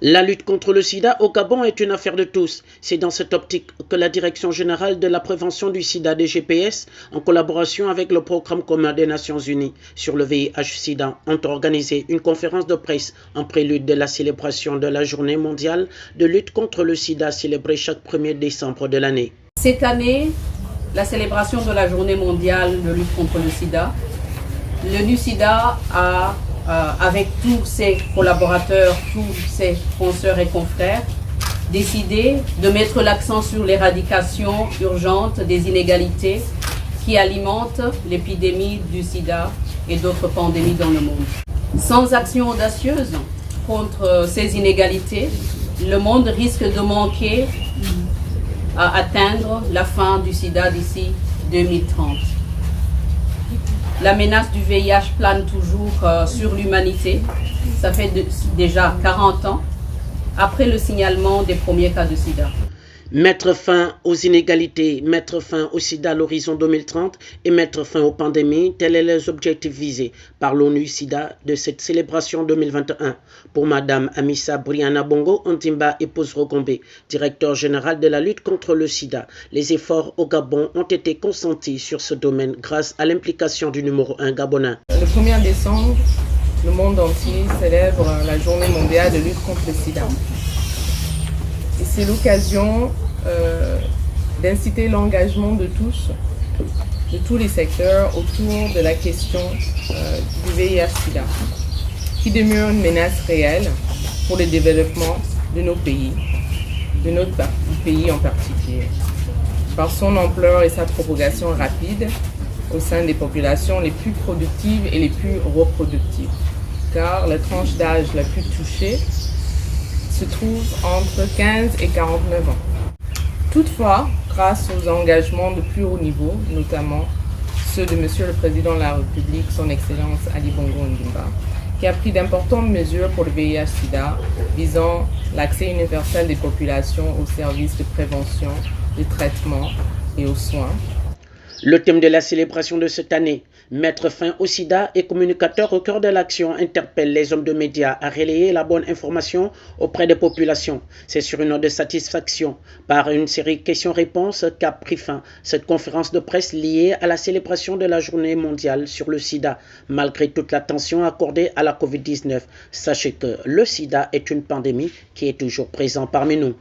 La lutte contre le sida au Gabon est une affaire de tous. C'est dans cette optique que la Direction générale de la prévention du sida DGPS, en collaboration avec le Programme commun des Nations Unies sur le VIH-Sida, ont organisé une conférence de presse en prélude de la célébration de la Journée mondiale de lutte contre le sida célébrée chaque 1er décembre de l'année. Cette année, la célébration de la Journée mondiale de lutte contre le sida, le NUSIDA a avec tous ses collaborateurs, tous ses consoeurs et confrères, décidé de mettre l'accent sur l'éradication urgente des inégalités qui alimentent l'épidémie du sida et d'autres pandémies dans le monde. Sans action audacieuse contre ces inégalités, le monde risque de manquer à atteindre la fin du sida d'ici 2030. La menace du VIH plane toujours sur l'humanité. Ça fait déjà 40 ans après le signalement des premiers cas de sida. Mettre fin aux inégalités, mettre fin au sida à l'horizon 2030 et mettre fin aux pandémies, tels sont les objectifs visés par l'ONU-SIDA de cette célébration 2021. Pour Madame Amissa Briana Bongo Ondimba épouse Rogombe, directeur général de la lutte contre le sida, les efforts au Gabon ont été consentis sur ce domaine grâce à l'implication du numéro 1 gabonais. Le 1er décembre, le monde entier célèbre la journée mondiale de lutte contre le sida. Et c'est l'occasion d'inciter l'engagement de tous les secteurs autour de la question du VIH-Sida, qui demeure une menace réelle pour le développement de nos pays, de notre pays en particulier, par son ampleur et sa propagation rapide au sein des populations les plus productives et les plus reproductives, car la tranche d'âge la plus touchée se trouve entre 15 et 49 ans. Toutefois, grâce aux engagements de plus haut niveau, notamment ceux de Monsieur le Président de la République, Son Excellence Ali Bongo Ondimba, qui a pris d'importantes mesures pour le VIH-Sida visant l'accès universel des populations aux services de prévention, de traitement et aux soins. Le thème de la célébration de cette année, mettre fin au sida et communicateur au cœur de l'action, interpelle les hommes de médias à relayer la bonne information auprès des populations. C'est sur une note de satisfaction par une série de questions-réponses qu'a pris fin cette conférence de presse liée à la célébration de la journée mondiale sur le sida. Malgré toute l'attention accordée à la COVID-19, sachez que le sida est une pandémie qui est toujours présente parmi nous.